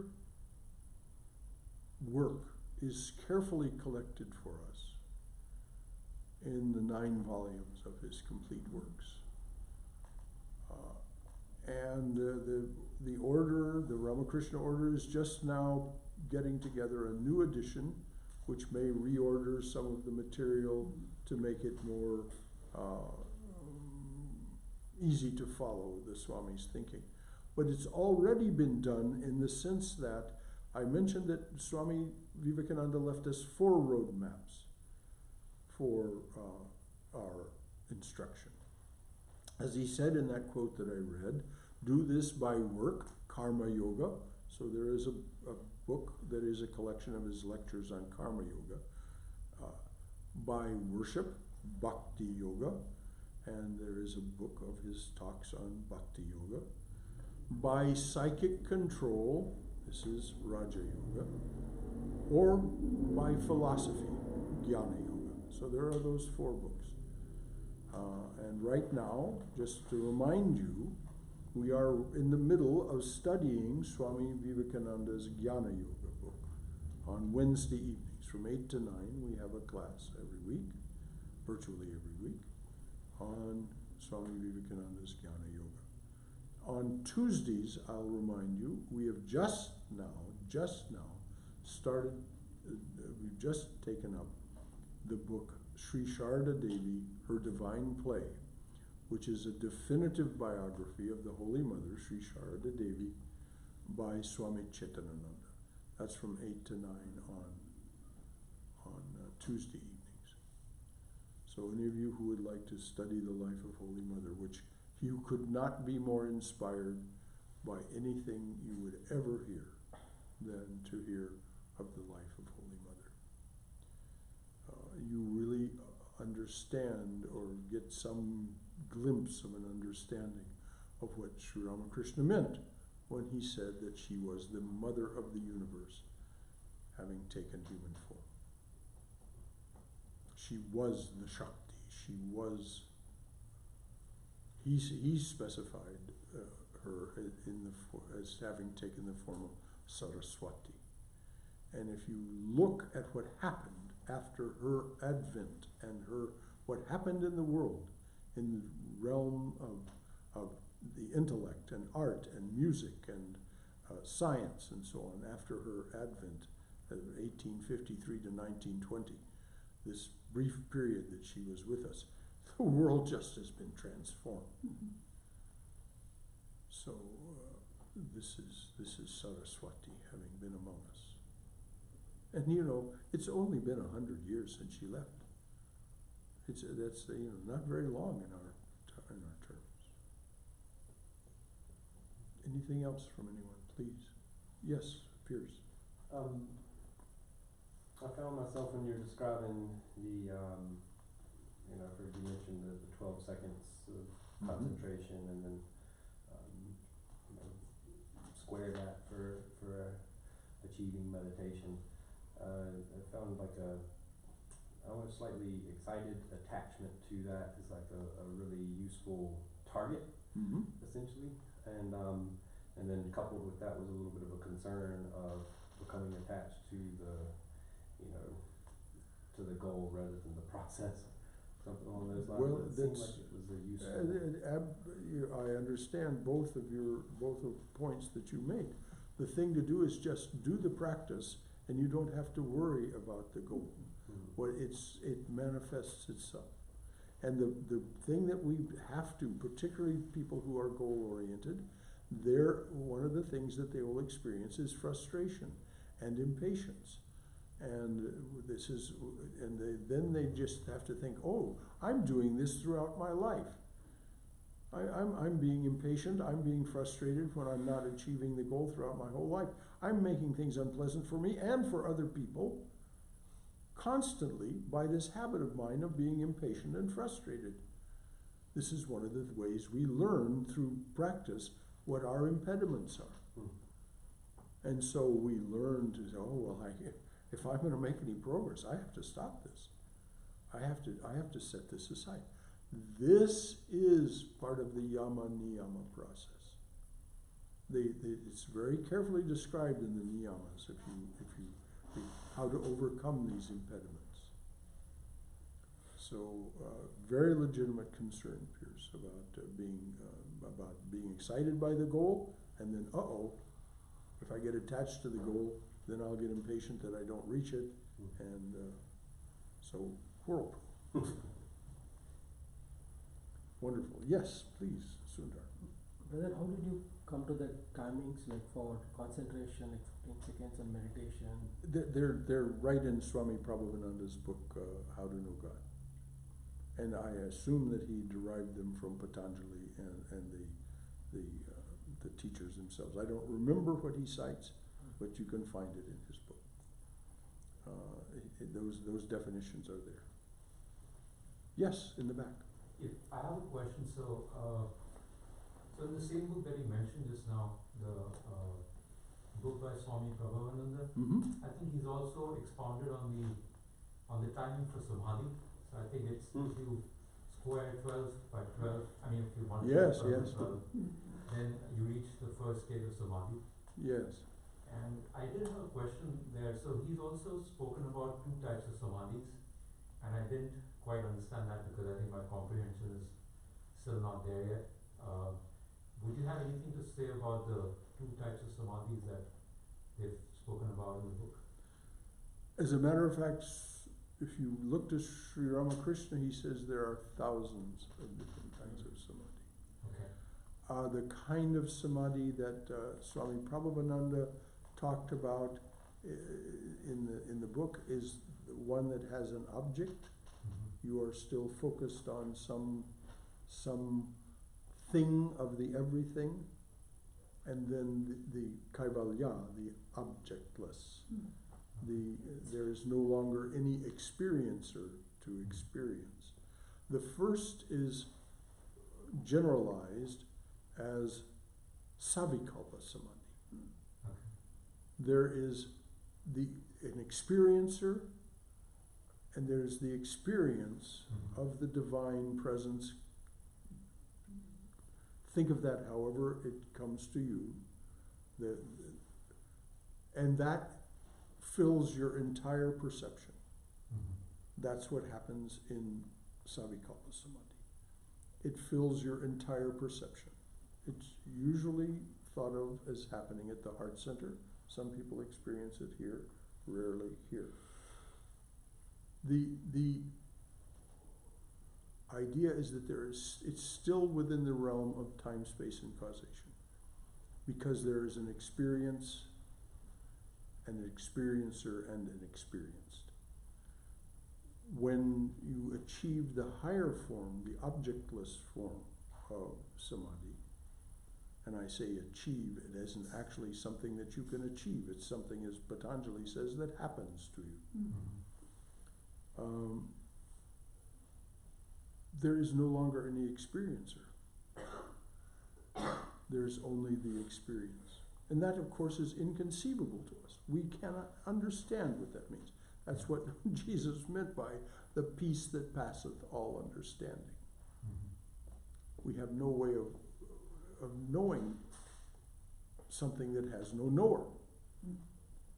work is carefully collected for us in the 9 volumes of his complete works. And the order, the Ramakrishna order, is just now getting together a new edition which may reorder some of the material to make it more easy to follow the Swami's thinking. But it's already been done in the sense that I mentioned that Swami Vivekananda left us 4 roadmaps for our instruction. As he said in that quote that I read, do this by work, karma yoga. So there is a book that is a collection of his lectures on karma yoga. By worship, bhakti yoga. And there is a book of his talks on bhakti yoga. By psychic control, this is Raja Yoga, or by philosophy, Jnana Yoga. So there are those 4 books. And right now, just to remind you, we are in the middle of studying Swami Vivekananda's Jnana Yoga book. On Wednesday evenings, from 8 to 9, we have a class every week, virtually every week, on Swami Vivekananda's Jnana Yoga. On Tuesdays, I'll remind you, we have just now started, we've just taken up the book Sri Sharda Devi, Her Divine Play, which is a definitive biography of the Holy Mother, Sri Sharda Devi, by Swami Chaitananda. That's from 8 to 9 on Tuesday evenings. So any of you who would like to study the life of Holy Mother, which you could not be more inspired by anything you would ever hear than to hear of the life of Holy Mother. You really understand or get some glimpse of an understanding of what Sri Ramakrishna meant when he said that she was the mother of the universe, having taken human form. She was the Shakti. She was. He specified her as having taken the form of Saraswati. And if you look at what happened after her advent and what happened in the world, in the realm of the intellect and art and music and science and so on, after her advent of 1853 to 1920, this brief period that she was with us, the world just has been transformed. Mm-hmm. So this is Saraswati having been among us. And you know, it's only been 100 years since she left. That's not very long in our terms. Anything else from anyone, please? Yes, Piers.
I found myself when you're describing the, I've heard you mention the 12 seconds of concentration, and then square that for achieving meditation. I found like a slightly excited attachment to that is like a really useful target, essentially, and then coupled with that was a little bit of a concern of becoming attached to the goal rather than the process, something along those lines.
Well,
it seemed like it was a useful.
I understand both of the points that you make. The thing to do is just do the practice, and you don't have to worry about the goal. It manifests itself. And the thing that we have to, particularly people who are goal-oriented, one of the things that they will experience is frustration and impatience. And then they just have to think, oh, I'm doing this throughout my life. I'm being impatient, I'm being frustrated when I'm not achieving the goal throughout my whole life. I'm making things unpleasant for me and for other people constantly by this habit of mine of being impatient and frustrated. This is one of the ways we learn through practice what our impediments are. And so we learn to say, oh, well, if I'm going to make any progress, I have to stop this. I have to set this aside. This is part of the yama niyama process. It's very carefully described in the niyamas if you how to overcome these impediments. So very legitimate concern, Pierce, about being excited by the goal, and then if I get attached to the goal, then I'll get impatient that I don't reach it, and so whirlpool. Wonderful. Yes, please, Sundar.
Brother, how did you come to the timings, like for concentration, like 15 seconds, and meditation?
They're right in Swami Prabhupananda's book, How to Know God. And I assume that he derived them from Patanjali and the teachers themselves. I don't remember what he cites, but you can find it in his book. Those definitions are there. Yes, in the back.
Yeah, I have a question. So in the same book that you mentioned just now, the book by Swami Prabhupada, I think he's also expounded on the timing for samadhi. So I think it's if you square 12 by 12. I mean, if you want to 12, then you reach the first stage of samadhi.
Yes.
And I did have a question there. So he's also spoken about 2 types of samadhis, and I didn't quite understand that because I think my comprehension is still not there yet. Would you have anything to say about the 2 types of samadhis that they've spoken about in the book?
As a matter of fact, if you look to Sri Ramakrishna, he says there are thousands of different kinds of samadhi.
Okay.
The kind of samadhi that Swami Prabhupada talked about in the book is one that has an object. You are still focused on some thing of the everything, and then the kaivalya, the objectless. There is no longer any experiencer to experience. The first is generalized as savikalpa samadhi.
Okay.
There is an experiencer, and there's the experience of the divine presence. Think of that however it comes to you. And that fills your entire perception. That's what happens in savikalpa samadhi. It fills your entire perception. It's usually thought of as happening at the heart center. Some people experience it here, rarely here. The idea is that it's still within the realm of time, space, and causation, because there is an experience and an experiencer and an experienced. When you achieve the higher form, the objectless form of samadhi, and I say achieve, it isn't actually something that you can achieve. It's something, as Patanjali says, that happens to you. There is no longer any experiencer. There's only the experience. And that, of course, is inconceivable to us. We cannot understand what that means. That's what Jesus meant by the peace that passeth all understanding. We have no way of knowing something that has no knower.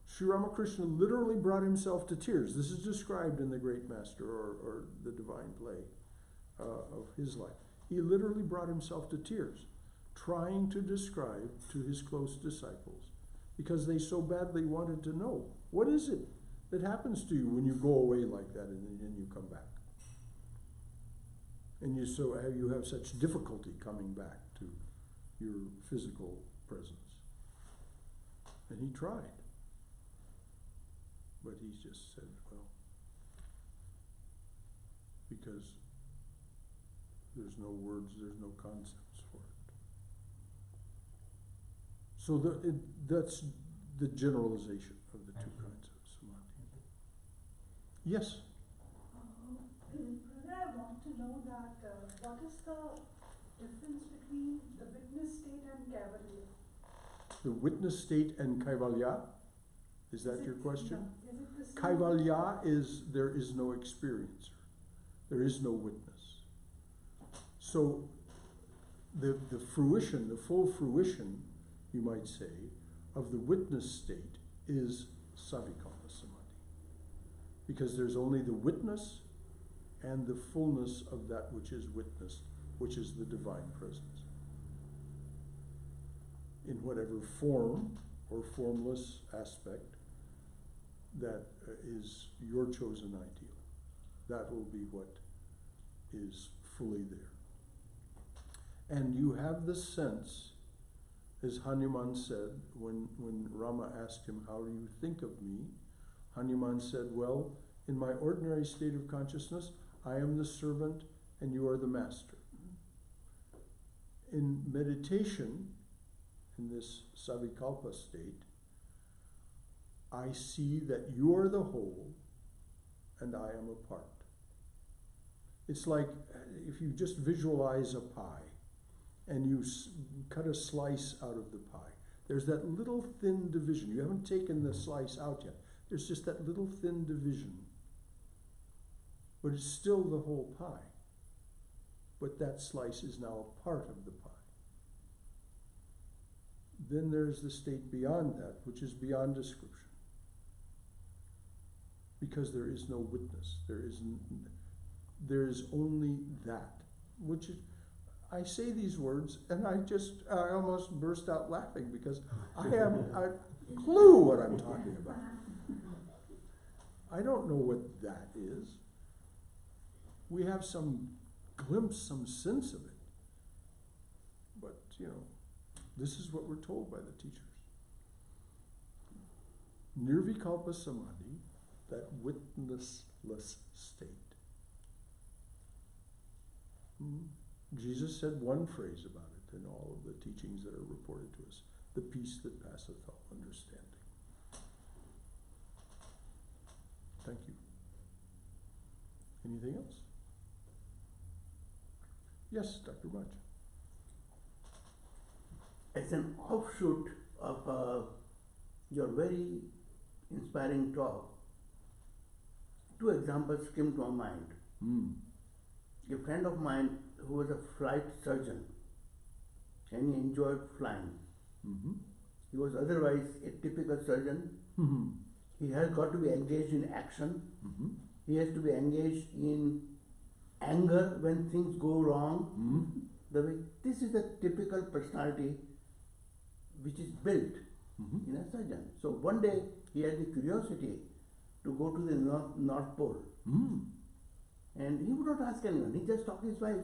Sri Ramakrishna literally brought himself to tears. This is described in the Great Master or the Divine Play of his life. He literally brought himself to tears, trying to describe to his close disciples, because they so badly wanted to know, what is it that happens to you when you go away like that and then you come back? And you have such difficulty coming back to your physical presence. And he tried. But he just said, well, because there's no words, there's no concepts for it. So that's the generalization of the two kinds of samadhi. Yes?
Brother, I want to know that what is the difference between the witness state and kaivalya?
The witness state and kaivalya? Is that your question?
Yeah. Is it the same?
Kaivalya is there is no experiencer. There is no witness. So the fruition, the full fruition, you might say, of the witness state is savikalpa samadhi. Because there's only the witness and the fullness of that which is witnessed, which is the divine presence. In whatever form or formless aspect that is your chosen ideal. That will be what is fully there. And you have the sense, as Hanuman said, when Rama asked him, how do you think of me? Hanuman said, well, in my ordinary state of consciousness, I am the servant and you are the master. In meditation, in this savikalpa state, I see that you are the whole and I am a part. It's like if you just visualize a pie and you cut a slice out of the pie. There's that little thin division. You haven't taken the slice out yet. There's just that little thin division. But it's still the whole pie. But that slice is now a part of the pie. Then there's the state beyond that, which is beyond description. Because there is no witness. There is only that. Which is, I say these words and I almost burst out laughing because I have a clue what I'm talking about. I don't know what that is. We have some glimpse, some sense of it. But, this is what we're told by the teachers. Nirvikalpa Samadhi, that witnessless state. Jesus said one phrase about it in all of the teachings that are reported to us: the peace that passeth all understanding. Thank you. Anything else? Yes, Dr. Mudge.
As an offshoot of your very inspiring talk, two examples came to my mind. A friend of mine who was a flight surgeon, and he enjoyed flying. He was otherwise a typical surgeon. He has got to be engaged in action. He has to be engaged in anger when things go wrong. This is the typical personality which is built in a surgeon. So one day he had the curiosity to go to the North Pole. And he would not ask anyone. He just talked to his wife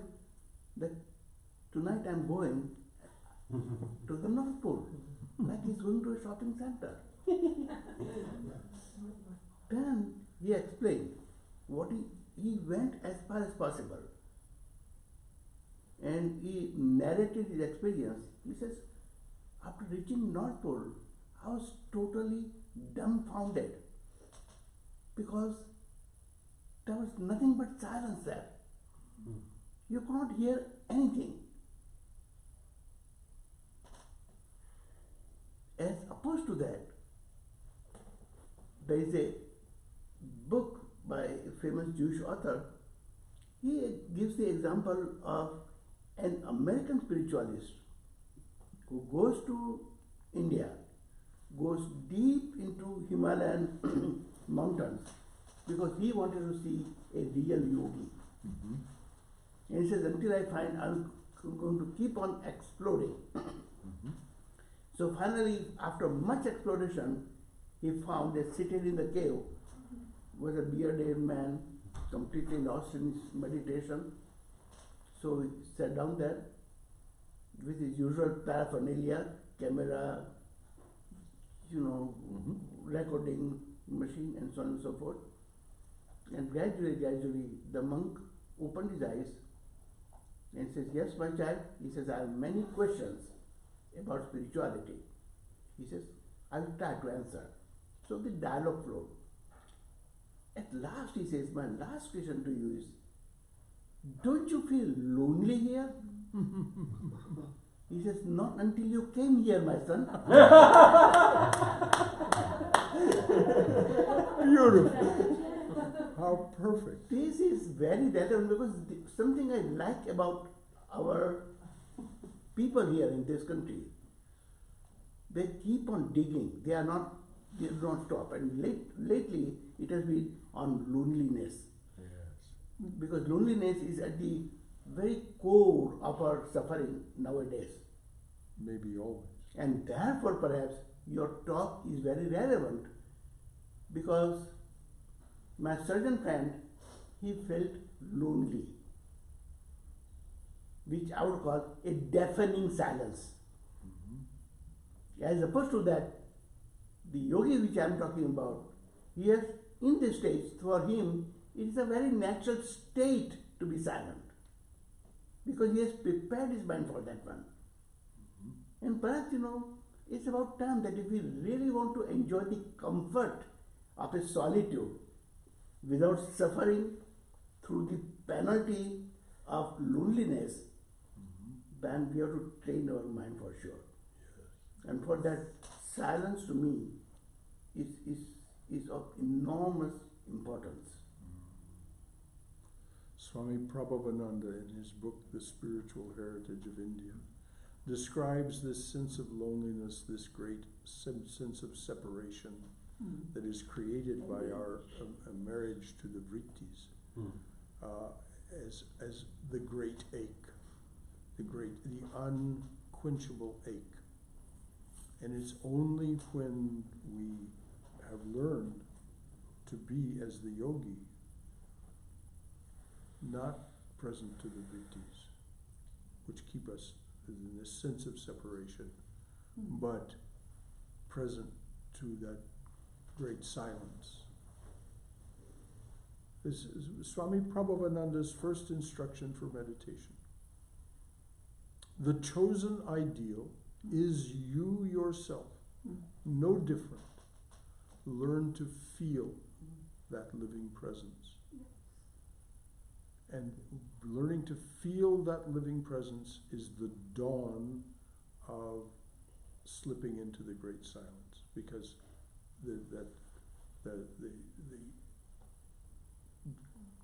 that tonight I'm going to the North Pole, like he's going to a shopping center. Then he explained what he went as far as possible. And he narrated his experience. He says, after reaching North Pole, I was totally dumbfounded because there was nothing but silence there. You could not hear anything. As opposed to that, there is a book by a famous Jewish author. He gives the example of an American spiritualist who goes to India, goes deep into Himalayan mountains because he wanted to see a real yogi. And he says, until I find, I'm going to keep on exploring. So finally, after much exploration, he found that seated in the cave was a bearded man, completely lost in his meditation. So he sat down there with his usual paraphernalia, camera, recording machine, and so on and so forth. And gradually, the monk opened his eyes and says, yes, my child. He says, I have many questions about spirituality. He says, I will try to answer. So the dialogue flowed. At last he says, my last question to you is, don't you feel lonely here? He says, not until you came here, my son.
Beautiful. How perfect.
This is very relevant because something I like about our people here in this country, they keep on digging. They do not stop. And lately it has been on loneliness.
Yes.
Because loneliness is at the very core of our suffering nowadays.
Maybe always.
And therefore perhaps your talk is very relevant because my surgeon friend, he felt lonely, which I would call a deafening silence. As opposed to that, the yogi which I am talking about, he has in this stage, for him, it is a very natural state to be silent because he has prepared his mind for that one. And perhaps, it's about time that if we really want to enjoy the comfort of a solitude without suffering through the penalty of loneliness, then we have to train our mind for sure. And for that, silence to me is of enormous importance.
Swami Prabhavananda, in his book, The Spiritual Heritage of India, describes this sense of loneliness, this great sense of separation that is created by our marriage to the vrittis, as the great ache, the unquenchable ache. And it's only when we have learned to be as the yogi, not present to the vrittis, which keep us in this sense of separation, but present to that great silence. This is Swami Prabhavananda's first instruction for meditation. The chosen ideal is you yourself, no different. Learn to feel that living presence. And learning to feel that living presence is the dawn of slipping into the great silence, because the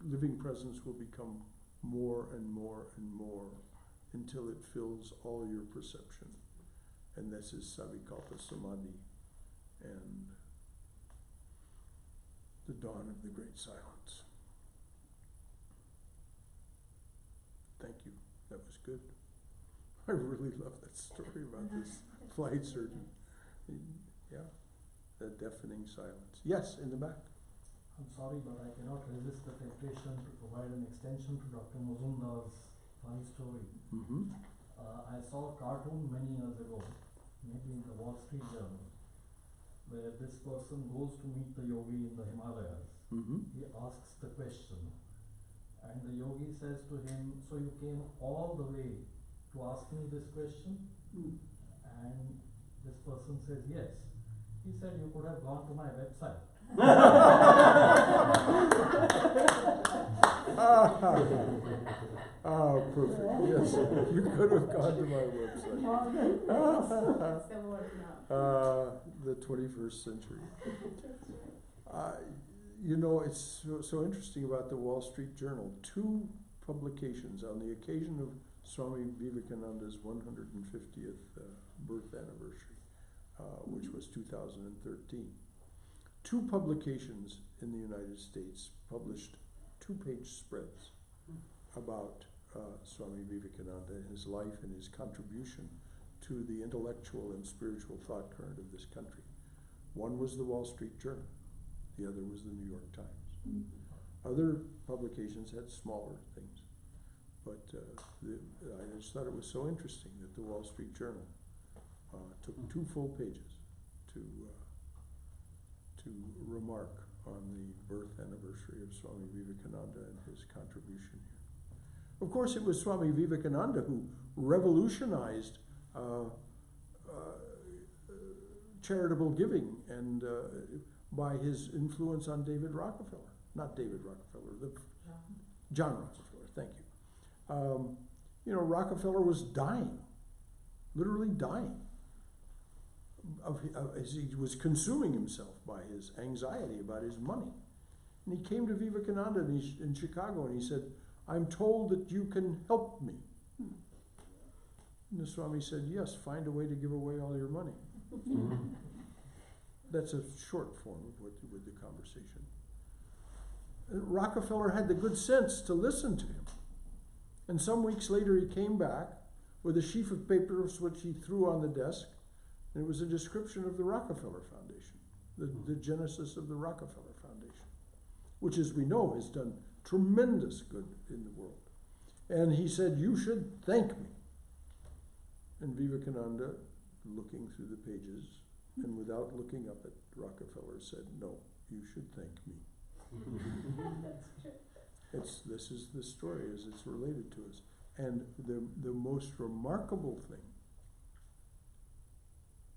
living presence will become more and more and more until it fills all your perception. And this is Savikalpa Samadhi and the dawn of the great silence. Thank you. That was good. I really love that story about this flight surgeon. Yeah, that deafening silence. Yes, in the back.
I'm sorry, but I cannot resist the temptation to provide an extension to Dr. Muzumdar's funny story.
Mm-hmm.
I saw a cartoon many years ago, maybe in the Wall Street Journal, where this person goes to meet the yogi in the Himalayas.
Mm-hmm.
He asks the question, and the yogi says to him, "So you came all the way to ask me this question?" And this person says, "Yes." He said, "You could have gone to my website."
Perfect. Yes, you could have gone to my website.
That's the word now.
The 21st century. You know, it's so interesting about the Wall Street Journal. 2 publications on the occasion of Swami Vivekananda's 150th birth anniversary, which was 2013. 2 publications in the United States published 2-page spreads about Swami Vivekananda, his life and his contribution to the intellectual and spiritual thought current of this country. One was the Wall Street Journal, the other was the New York Times. Other publications had smaller things, but I just thought it was so interesting that the Wall Street Journal took 2 full pages to remark on the birth anniversary of Swami Vivekananda and his contribution here. Of course, it was Swami Vivekananda who revolutionized charitable giving, and by his influence on David Rockefeller. Not David Rockefeller, John Rockefeller, thank you. You know, Rockefeller was dying, literally dying. As he was consuming himself by his anxiety about his money. And he came to Vivekananda in Chicago and he said, "I'm told that you can help me." And the Swami said, "Yes, find a way to give away all your money." That's a short form of with the conversation. And Rockefeller had the good sense to listen to him. And some weeks later he came back with a sheaf of papers which he threw on the desk. And it was a description of the Rockefeller Foundation, the genesis of the Rockefeller Foundation, which, as we know, has done tremendous good in the world. And he said, "You should thank me." And Vivekananda, looking through the pages, and without looking up at Rockefeller, said, "No, you should thank me." This is the story as it's related to us. And the most remarkable thing,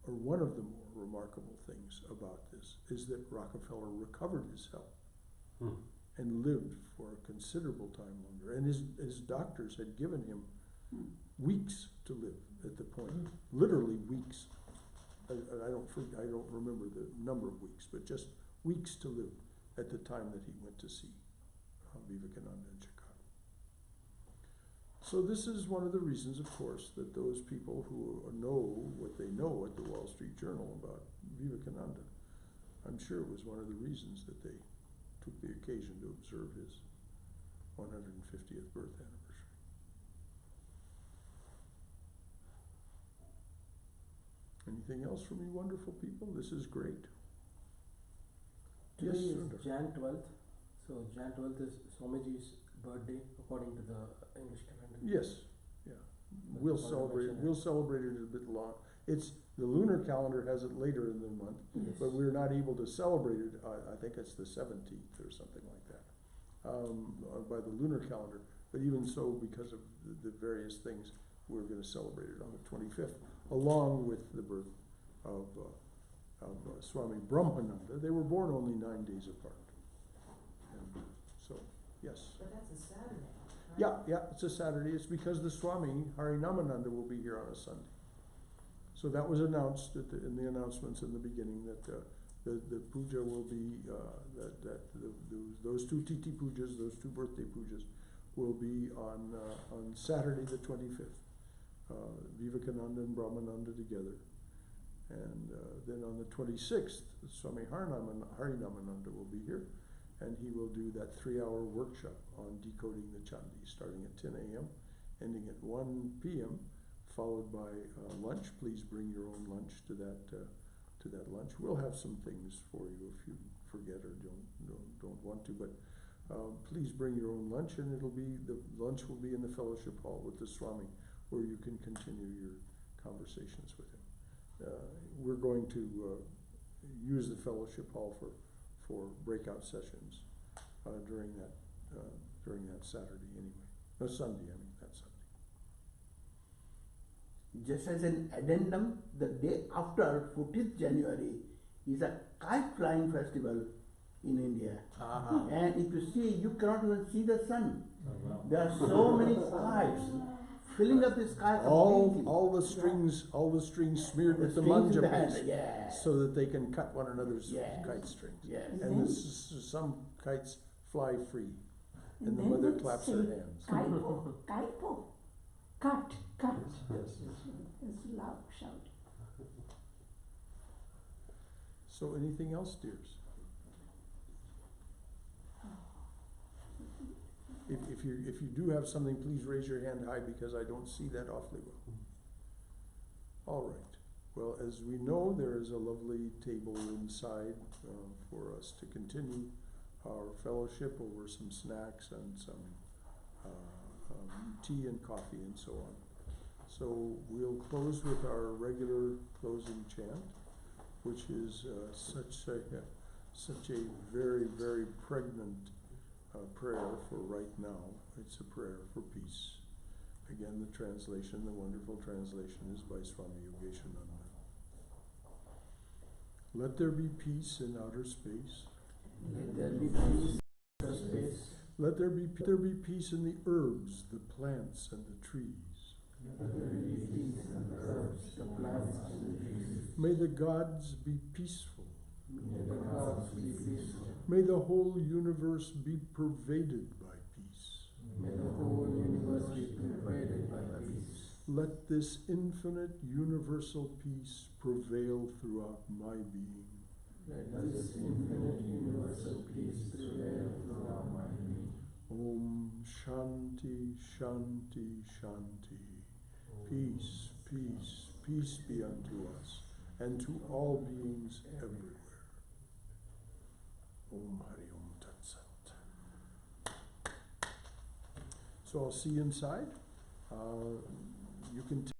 or one of the more remarkable things about this, is that Rockefeller recovered his health and lived for a considerable time longer. And his doctors had given him weeks to live at the point, literally weeks. I don't remember the number of weeks, but just weeks to live at the time that he went to see Vivekananda in Chicago. So this is one of the reasons, of course, that those people who know what they know at the Wall Street Journal about Vivekananda, I'm sure it was one of the reasons that they took the occasion to observe his 150th birth anniversary. Anything else from you wonderful people? This is great.
Today
Yes,
is
Sundar.
Jan 12th, so Jan 12th is Swamiji's birthday according to the English calendar.
Yes, yeah.
That's
We'll
what I
celebrate,
mentioned.
we'll celebrate it a bit long. It's, the lunar calendar has it later in the month,
Yes.
but we're not able to celebrate it, I think it's the 17th or something like that, by the lunar calendar. But even so, because of the various things, we're gonna celebrate it on the 25th, along with the birth of Swami Brahmananda. They were born only 9 days apart. And so, yes.
But that's a Saturday, right?
Yeah, yeah, it's a Saturday. It's because the Swami, Harinamananda, will be here on a Sunday. So that was announced in the announcements in the beginning that the puja will be, those two Titi pujas, those two birthday pujas, will be on Saturday the 25th. Vivekananda and Brahmananda together. And then on the 26th, Swami Harinamananda will be here, and he will do that 3-hour workshop on decoding the Chandi, starting at 10 a.m., ending at 1 p.m., followed by lunch. Please bring your own lunch to that lunch. We'll have some things for you if you forget or don't want to, but please bring your own lunch, and the lunch will be in the fellowship hall with the Swami, where you can continue your conversations with him. We're going to use the fellowship hall for breakout sessions during that Saturday anyway. No, Sunday, I mean, that Sunday.
Just as an addendum, the day after 14th January is a kite flying festival in India. And if you see, you cannot even see the sun. There are so many kites filling up the sky completely.
All the strings smeared with the
strings in
manja
the hand,
paste,
yeah.
so that they can cut one another's
Yes.
kite strings.
Yes.
And some kites fly free, and the
then
mother
they
claps
say,
her hands.
Kaipo, kaipo, cut.
Yes.
It's loud shout.
So anything else, dears? If you do have something, please raise your hand high, because I don't see that awfully well. All right. Well, as we know, there is a lovely table inside for us to continue our fellowship over some snacks and some tea and coffee and so on. So we'll close with our regular closing chant, which is such a very, very pregnant prayer for right now. It's a prayer for peace. Again, the translation, the wonderful translation, is by Swami Yogeshananda. Let there be peace in outer space.
Let there be peace in outer space.
Let there be peace in the herbs, the plants, and the trees.
Let there be peace in the herbs, the plants, and the trees.
May the gods be peaceful.
May the gods be peaceful.
May the whole universe be pervaded by peace.
May the whole universe be pervaded by peace.
Let this infinite universal peace prevail throughout my being.
Let this infinite universal peace prevail throughout my being.
Om Shanti, Shanti, Shanti. Peace, peace, peace be unto us and to all beings everywhere. Om Hari Om Tat Sat. So I'll see you inside. You can